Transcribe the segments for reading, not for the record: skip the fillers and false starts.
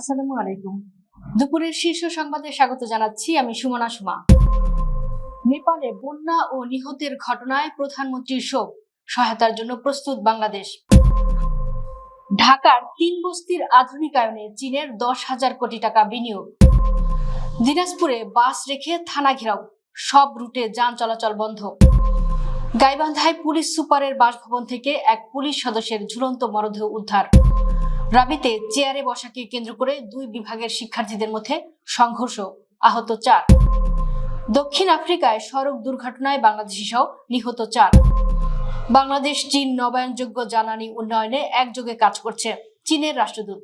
আসসালামু আলাইকুম। দুপুরের শীর্ষ সংবাদে স্বাগত জানাচ্ছি আমি সুমনা সুমা। নেপালে বন্যা ও নিহতের ঘটনায় প্রধানমন্ত্রীর শোক, সহায়তার জন্য প্রস্তুত বাংলাদেশ। ঢাকার ৩ বস্তির আধুনিকায়নে চীনের 10,000 কোটি টাকা বিনিয়োগ। দিনাজপুরে বাস রেখে থানা ঘেরাও, সব রুটে যান চলাচল বন্ধ। গাইবান্ধায় পুলিশ সুপারের বাসভবন থেকে এক পুলিশ সদস্যের ঝুলন্ত মরদেহ উদ্ধার। রাবিতে চেয়ারে বসাকে কেন্দ্র করে দুই বিভাগের শিক্ষার্থীদের মধ্যে সংঘর্ষ, আহত 4। দক্ষিণ আফ্রিকায় সড়ক দুর্ঘটনায় বাংলাদেশি সহ নিহত 4। বাংলাদেশ চীন নবায়নযোগ্য জ্বালানি উন্নয়নে একযোগে কাজ করছে, চীনের রাষ্ট্রদূত।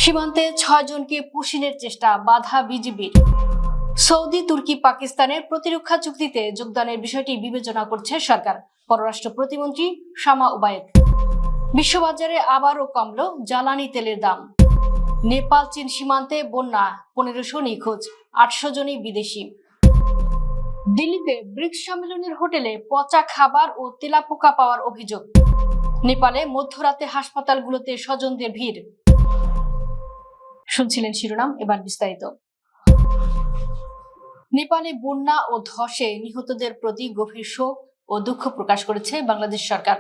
সীমান্তে 6 জনকে পুশিনের চেষ্টা, বাধা বিজিবির। সৌদি তুর্কি পাকিস্তানের প্রতিরক্ষা চুক্তিতে যোগদানের বিষয়টি বিবেচনা করছে সরকার, পররাষ্ট্র প্রতিমন্ত্রী শামা ওবায়েদ। বিশ্ববাজারে আবারও কমল জ্বালানি তেলের দাম। নেপাল চীন সীমান্তে বন্যা, 1500 নিখোঁজ, 800 জনই বিদেশি। দিল্লিতে ব্রিক্স সম্মেলনের হোটেলে পচা খাবার ও তেলাপোকা পাওয়ার অভিযোগ। নেপালে মধ্যরাতে হাসপাতালগুলোতে স্বজনদের ভিড়। শুনছিলেন শিরোনাম, এবার বিস্তারিত। নেপালে বন্যা ও ধসে নিহতদের প্রতি গভীর শোক ও দুঃখ প্রকাশ করেছে বাংলাদেশ সরকার।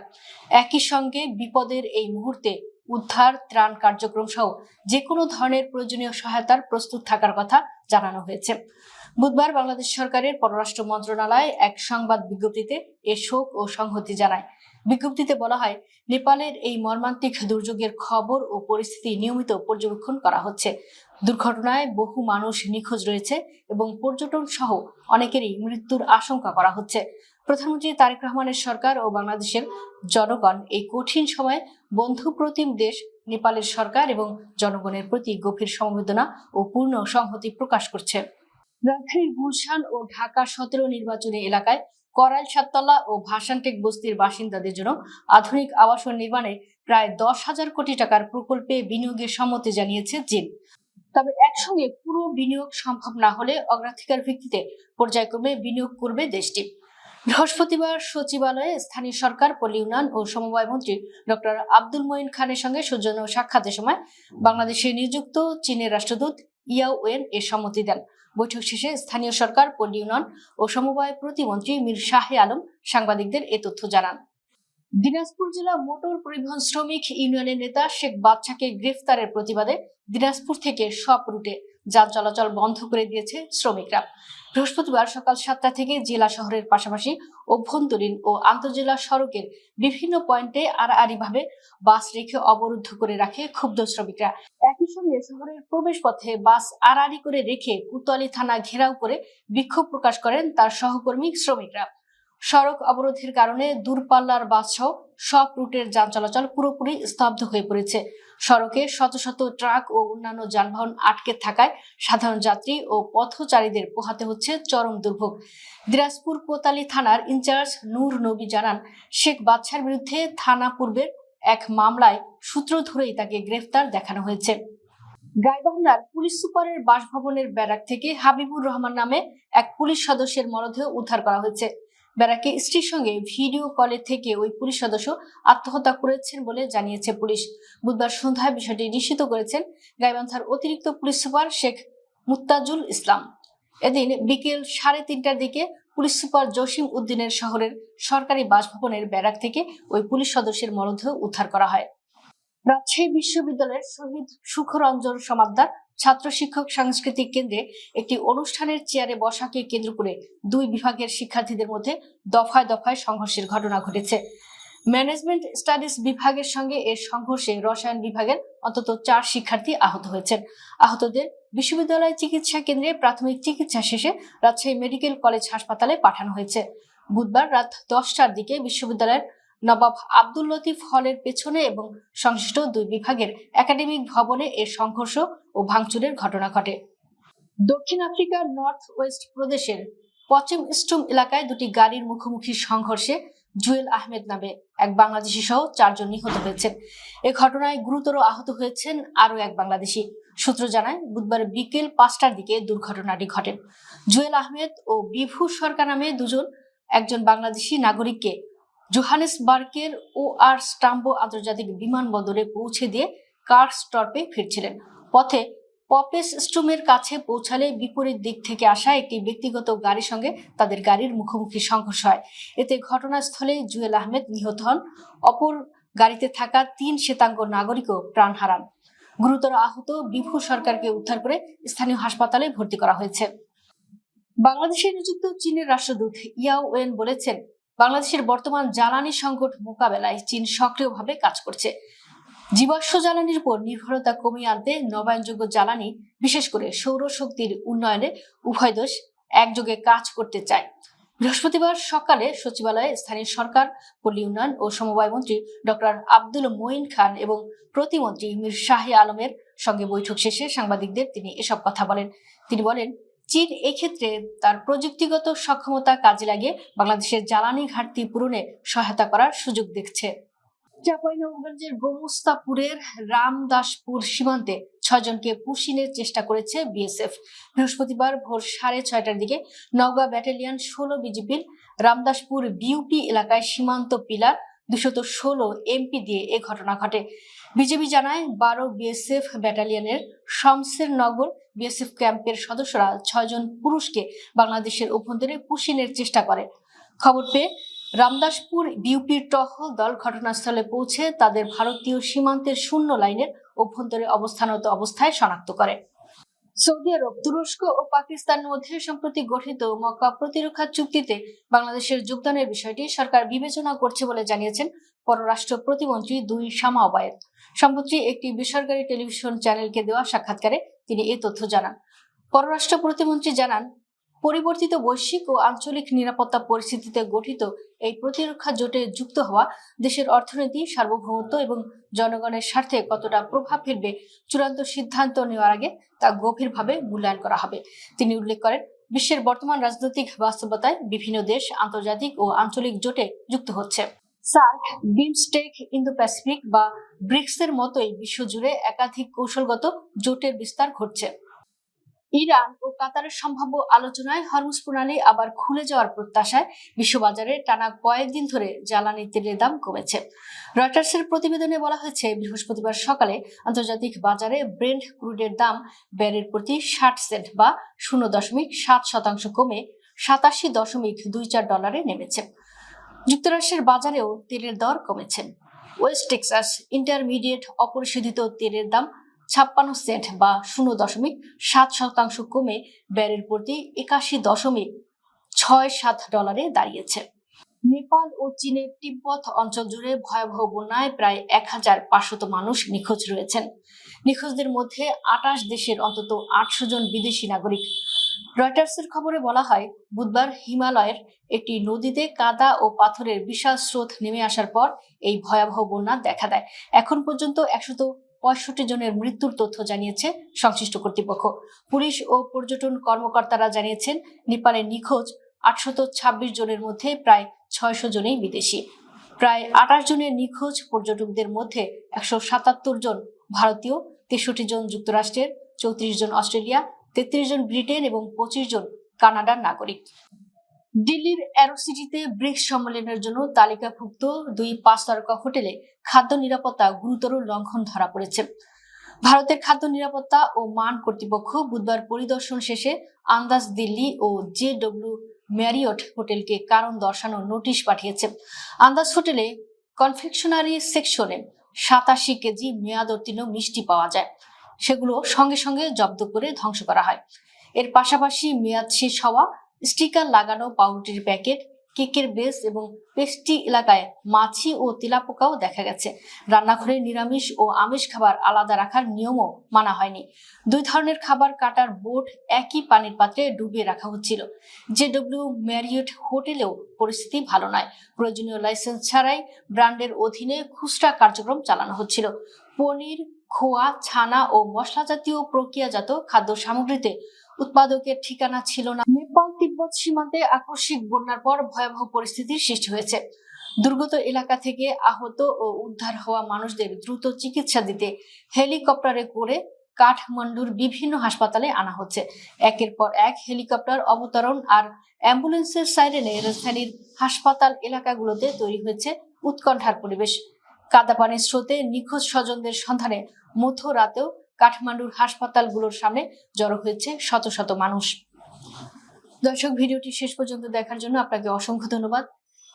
একই সঙ্গে বিপদের এই মুহূর্তে উদ্ধার ত্রাণ কার্যক্রম সহ যে কোনো ধরনের প্রয়োজনীয় সহায়তার প্রস্তুত থাকার কথা জানানো হয়েছে। বুধবার বাংলাদেশ সরকারের পররাষ্ট্র মন্ত্রণালয় এক সংবাদ বিজ্ঞপ্তিতে এ শোক ও সংহতি জানায়। বিজ্ঞপ্তিতে বলা হয়, নেপালের এই মর্মান্তিক দুর্যোগের খবর ও পরিস্থিতি নিয়মিত পর্যবেক্ষণ করা হচ্ছে। দুর্ঘটনায় বহু মানুষ নিখোঁজ রয়েছে এবং পর্যটন সহ অনেকেরই মৃত্যুর আশঙ্কা করা হচ্ছে। প্রধানমন্ত্রী তারেক রহমানের সরকার ও বাংলাদেশের জনগণ এই কঠিন সময়ে বন্ধুপ্রতিম দেশ নেপালের সরকার এবং জনগণের প্রতি গভীর সমবেদনা ও পূর্ণ সংহতি প্রকাশ করছে। রাজধানীর গুলশান ও ঢাকা 17 নির্বাচনী এলাকায় করাইল সাততলা ও ভাসানটেক বস্তির বাসিন্দাদের জন্য আধুনিক আবাসন নির্মাণে প্রায় 10,000 কোটি টাকার প্রকল্পে বিনিয়োগের সম্মতি জানিয়েছে চীন। তবে একসঙ্গে পুরো বিনিয়োগ সম্ভব না হলে অগ্রাধিকার ভিত্তিতে পর্যায়ক্রমে বিনিয়োগ করবে দেশটি। বৃহস্পতিবার সচিবালয়ে স্থানীয় সরকার, পল্লী উন্নয়ন ও সমবায় মন্ত্রী ডক্টর আব্দুল মঈন খানের সঙ্গে সৌজন্য সাক্ষাতের সময় বাংলাদেশে নিযুক্ত চীনের রাষ্ট্রদূত ইয়াও ওয়েন এর সম্মতি দেন। বৈঠক শেষে স্থানীয় সরকার, পল্লী উন্নয়ন ও সমবায় প্রতিমন্ত্রী মীর শাহে আলম সাংবাদিকদের এ তথ্য জানান। দিনাজপুর জেলা মোটর পরিবহন শ্রমিক ইউনিয়নের নেতা শেখ বাদশাকে গ্রেফতারের প্রতিবাদে দিনাজপুর থেকে সব রুটে যান চলাচল বন্ধ করে দিয়েছে শ্রমিকরা। বৃহস্পতিবার সকাল 7টা থেকে জেলা শহরের পাশাপাশি অভ্যন্তরীণ ও আন্তঃজেলা সড়কের বিভিন্ন পয়েন্টে আড়াআড়িভাবে বাস রেখে অবরুদ্ধ করে রাখে ক্ষুব্ধ শ্রমিকরা। একই সঙ্গে শহরের প্রবেশ পথে বাস আড়াআড়ি করে রেখে কোতোয়ালি থানা ঘেরাও করে বিক্ষোভ প্রকাশ করেন তার সহকর্মী শ্রমিকরা। সড়ক অবরোধের কারণে দূরপাল্লার বাস সহ সব রুটের যান চলাচল পুরোপুরি স্তব্ধ হয়ে পড়েছে। সড়কে শত শত ট্রাক ও অন্যান্য যানবাহন আটকে থাকায় সাধারণ যাত্রী ও পথচারীদের পোহাতে হচ্ছে চরম দুর্ভোগ। দিনাজপুর কোতোয়ালি থানার ইনচার্জ নূর নবী জানান, শেখ বাদশার বিরুদ্ধে থানা পূর্বের এক মামলায় সূত্র ধরেই তাকে গ্রেফতার দেখানো হয়েছে। গাইবান্ধার পুলিশ সুপারের বাসভবনের ব্যারাক থেকে হাবিবুর রহমান নামে এক পুলিশ সদস্যের মরদেহ উদ্ধার করা হয়েছে। ব্যারাকে স্ত্রীর সঙ্গে ভিডিও কলে থেকে ওই পুলিশ সদস্য আত্মহত্যা করেছেন বলে জানিয়েছে পুলিশ। বুধবার সন্ধ্যায় বিষয়টি নিশ্চিত করেছেন গাইবান্ধার অতিরিক্ত পুলিশ সুপার শেখ মুত্তাজুল ইসলাম। এদিন বিকেল 3:30টার দিকে পুলিশ সুপার জসিম উদ্দিনের শহরের সরকারি বাসভবনের ব্যারাক থেকে ওই পুলিশ সদস্যের মরদেহ উদ্ধার করা হয়। রাজশাহী বিশ্ববিদ্যালয়ের শহীদ সুখরঞ্জন সমাদ্দার ছাত্র শিক্ষক সাংস্কৃতিক কেন্দ্রে একটি অনুষ্ঠানের চেয়ারে বসাকে কেন্দ্র করে দুই বিভাগের শিক্ষার্থীদের মধ্যে দফায় দফায় সংঘর্ষের ঘটনা ঘটেছে। ম্যানেজমেন্ট স্টাডিজ বিভাগের সঙ্গে এর সংঘর্ষে রসায়ন বিভাগের অন্তত 4 শিক্ষার্থী আহত হয়েছেন। আহতদের বিশ্ববিদ্যালয় চিকিৎসা কেন্দ্রে প্রাথমিক চিকিৎসা শেষে রাজশাহী মেডিকেল কলেজ হাসপাতালে পাঠানো হয়েছে। বুধবার রাত 10টার দিকে বিশ্ববিদ্যালয়ের নবাব আব্দুল লতিফ হলের পেছনে এবং সংশ্লিষ্ট দুই বিভাগের একাডেমিক ভবনে এর সংঘর্ষ ও ভাঙচুরের ঘটনা ঘটে। দক্ষিণ আফ্রিকার নর্থ ওয়েস্ট প্রদেশের পচেমস্ট্রুম এলাকায় দুটি গাড়ির মুখোমুখি সংঘর্ষে জুয়েল আহমেদ নামে এক বাংলাদেশি সহ 4 জন নিহত হয়েছেন। এ ঘটনায় গুরুতর আহত হয়েছেন আরো এক বাংলাদেশি। সূত্র জানায়, বুধবার বিকেল 5টার দিকে দুর্ঘটনাটি ঘটে। জুয়েল আহমেদ ও বিভু সরকার নামে দুজন একজন বাংলাদেশি নাগরিককে জোহানেসবার্গের OR স্টাম্বো আন্তর্জাতিক বিমানবন্দরে পৌঁছে দিয়ে কার্লসটর্পে ফিরছিলেন। পথে পপেস স্ট্রুমের কাছে পৌঁছালে বিপরীত দিক থেকে আসা একটি ব্যক্তিগত গাড়ির সঙ্গে তাদের গাড়ির মুখোমুখি সংঘর্ষ হয়। এতে ঘটনাস্থলে জুয়েল আহমেদ নিহত হন। অপর গাড়িতে থাকা 3 শ্বেতাঙ্গ নাগরিকও প্রাণ হারান। গুরুতর আহত বিভু সরকারকে উদ্ধার করে স্থানীয় হাসপাতালে ভর্তি করা হয়েছে। বাংলাদেশে নিযুক্ত চীনের রাষ্ট্রদূত ইয়াও ওয়েন বলেছেন, বাংলাদেশের বর্তমান জ্বালানি সংকট মোকাবেলায় চীন সক্রিয়ভাবে কাজ করছে। জীবাশ্ম জ্বালানির উপর নির্ভরতা কমিয়ে আনতে নবায়নযোগ্য জ্বালানি, বিশেষ করে সৌরশক্তির উন্নয়নে উভয় দেশ একযোগে কাজ করতে চায়। বৃহস্পতিবার সকালে সচিবালয়ে স্থানীয় সরকার, পল্লী উন্নয়ন ও সমবায় মন্ত্রী ডক্টর আব্দুল মঈন খান এবং প্রতিমন্ত্রী মীর শাহি আলমের সঙ্গে বৈঠক শেষে সাংবাদিকদের তিনি এসব কথা বলেন। তিনি বলেন, চীন এক্ষেত্রে তার প্রযুক্তিগত সক্ষমতা কাজে লাগিয়ে বাংলাদেশের জ্বালানি ঘাটতি পূরণে সহায়তা করার সুযোগ দেখছে। চাঁপাইনবাবগঞ্জের গোমস্তাপুরের রামদাসপুর সীমান্তে 6 জনকে পুশিনের চেষ্টা করেছে বিএসএফ। বৃহস্পতিবার ভোর 6:30টার দিকে নওগাঁ ব্যাটালিয়ন 16 বিজিবির রামদাসপুর বিউপি এলাকায় সীমান্ত পিলার 216 এমপি দিয়ে এ ঘটনা ঘটে। বিজেপি জানায়, 12 বিএসএফ ব্যাটালিয়নের শমসের নগর বিএসএফ ক্যাম্পের সদস্যরা 6 জন পুরুষকে বাংলাদেশের অভ্যন্তরে পুশিনের চেষ্টা করে। খবর পেয়ে রামদাসপুর বিউপির টহল দল ঘটনাস্থলে পৌঁছে তাদের ভারতীয় সীমান্তের শূন্য লাইনের অভ্যন্তরে অবস্থানরত অবস্থায় শনাক্ত করে। সৌদি আরব, তুরস্ক ও পাকিস্তানের মধ্যে সম্প্রতি গঠিত মক্কা প্রতিরক্ষা চুক্তিতে বাংলাদেশের যোগদানের বিষয়টি সরকার বিবেচনা করছে বলে জানিয়েছেন পররাষ্ট্র প্রতিমন্ত্রী দুই শামা ওবায়েদ। সম্প্রতি একটি বেসরকারি টেলিভিশন চ্যানেলকে দেওয়া সাক্ষাৎকারে তিনি এ তথ্য জানান। পররাষ্ট্র প্রতিমন্ত্রী জানান, পরিবর্তিত বৈশ্বিক ও আঞ্চলিক নিরাপত্তা পরিস্থিতিতে গঠিত এই প্রতিরক্ষা জোটে যুক্ত হওয়া দেশের অর্থনীতি, সার্বভৌমত্ব এবং জনগণের স্বার্থে কতটা প্রভাব ফেলবে চূড়ান্ত সিদ্ধান্ত নেওয়ার আগে তা গভীরভাবে মূল্যায়ন করা হবে। তিনি উল্লেখ করেন, বিশ্বের বর্তমান রাজনৈতিক বাস্তবতায় বিভিন্ন দেশ আন্তর্জাতিক ও আঞ্চলিক জোটে যুক্ত হচ্ছে। সার্ক, বিমস্টেক, ইন্দো প্যাসিফিক বা ব্রিক্সের মতোই বিশ্বজুড়ে একাধিক কৌশলগত জোটের বিস্তার ঘটছে। ইরান ও কাতারের সম্ভাব্য আলোচনায় হরমুজ প্রণালী আবার খুলে যাওয়ার প্রত্যাশায় বিশ্ববাজারে টানা কয়েকদিন ধরে জ্বালানি তেলের দাম কমেছে। রয়টার্সের প্রতিবেদনে বলা হয়েছে, বৃহস্পতিবার সকালে আন্তর্জাতিক বাজারে ব্রেন্ট ক্রুডের দাম ব্যারেল প্রতি 60 সেন্ট বা 0.7% কমে $87.24 নেমেছে। যুক্তরাষ্ট্রের বাজারেও তেলের দর কমেছে। ওয়েস্ট টেক্সাস ইন্টারমিডিয়েট অপরিশোধিত তেলের দাম 56 সেন্ট বা 0.7% কমে ব্যারেল প্রতি $81.67 দাঁড়িয়েছে। নেপাল ও চীনের তিব্বত অঞ্চল জুড়ে ভয়াবহ বন্যায় প্রায় 1500 মানুষ নিখোঁজ রয়েছেন। নিখোঁজদের মধ্যে 28 দেশের অন্তত 800 জন বিদেশি নাগরিক। রয়টার্সের খবরে বলা হয়, বুধবার হিমালয়ের একটি নদীতে কাদা ও পাথরের বিশাল স্রোত নেমে আসার পর এই ভয়াবহ বন্যা দেখা দেয়। এখন পর্যন্ত 165 জনের মৃত্যুর তথ্য জানিয়েছে সংশ্লিষ্ট কর্তৃপক্ষ। পুলিশ ও পর্যটন কর্মকর্তারা জানিয়েছেন, নেপালে নিখোঁজ 826 জনের মধ্যে প্রায় 600 জনই বিদেশি। প্রায় 28 জনের নিখোঁজ পর্যটকদের মধ্যে 177 জন ভারতীয়, 63 জন যুক্তরাষ্ট্রের, 34 জন অস্ট্রেলিয়া, 33 জন ব্রিটেন এবং 25 জন কানাডার নাগরিক। দিল্লির অ্যারোসিটিতে ব্রিক্স সম্মেলনের জন্য তালিকাভুক্ত 2 5-তারকা হোটেলে খাদ্য নিরাপত্তা গুরুতর লঙ্ঘন ধরা পড়েছে। ভারতের খাদ্য নিরাপত্তা ও মান কর্তৃপক্ষ বুধবার পরিদর্শন শেষে আন্দাজ দিল্লি ও জেডব্লিউ ম্যারিয়ট হোটেলকে কারণ দর্শানো নোটিশ পাঠিয়েছে। আন্দাজ হোটেলে কনফেকশনারি সেকশনে 87 কেজি মেয়াদোত্তীর্ণ মিষ্টি পাওয়া যায়। সেগুলো সঙ্গে সঙ্গে জব্দ করে ধ্বংস করা হয়। এর পাশাপাশি মেয়াদ শেষ হওয়া স্টিকার লাগানো পাউরুটির প্যাকেট, কেকের বেস এবং পেস্ট্রি এলাকায় মাছি ও তেলাপোকাও দেখা গেছে। রান্নাঘরে নিরামিষ ও আমিষ খাবার আলাদা রাখার নিয়মও মানা হয়নি। 2 ধরনের খাবার কাটার বোর্ড একই পানির পাত্রে ডুবিয়ে রাখা হচ্ছিল। জেডব্লিউ ম্যারিয়ট হোটেলেও পরিস্থিতি ভালো নয়। প্রয়োজনীয় লাইসেন্স ছাড়াই ব্র্যান্ডের অধীনে খুচরা কার্যক্রম চালানো হচ্ছিল। পনির, খোয়া, ছানা ও মশলা জাতীয় প্রক্রিয়াজাত খাদ্য সামগ্রীতে উৎপাদকের ঠিকানা ছিল না। নেপাল তিব্বত সীমান্তে আকস্মিক বন্যার পর ভয়াবহ পরিস্থিতির সৃষ্টি হয়েছে। দুর্গত এলাকা থেকে আহত ও উদ্ধার হওয়া মানুষদের দ্রুত চিকিৎসা দিতে হেলিকপ্টারে করে কাঠমান্ডুর বিভিন্ন হাসপাতালে আনা হচ্ছে। একের পর এক হেলিকপ্টার অবতরণ আর অ্যাম্বুলেন্সের সাইরেনে রাজধানীর হাসপাতাল এলাকাগুলোতে তৈরি হয়েছে উৎকণ্ঠার পরিবেশ। কাদাপানির স্রোতে নিখোঁজ স্বজনদের সন্ধানে মধ্যরাতেও কাঠমান্ডুর হাসপাতালগুলোর সামনে জড়ো হয়েছে শত শত মানুষ। দর্শক, ভিডিওটি শেষ পর্যন্ত দেখার জন্য আপনাকে অসংখ্য ধন্যবাদ।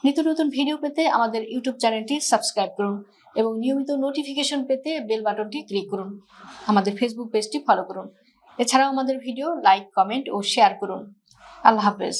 নিত্য নতুন ভিডিও পেতে আমাদের ইউটিউব চ্যানেলটি সাবস্ক্রাইব করুন এবং নিয়মিত নোটিফিকেশন পেতে বেল বাটনটি ক্লিক করুন। আমাদের ফেসবুক পেজটি ফলো করুন। এছাড়াও আমাদের ভিডিও লাইক, কমেন্ট ও শেয়ার করুন। আল্লাহ হাফেজ।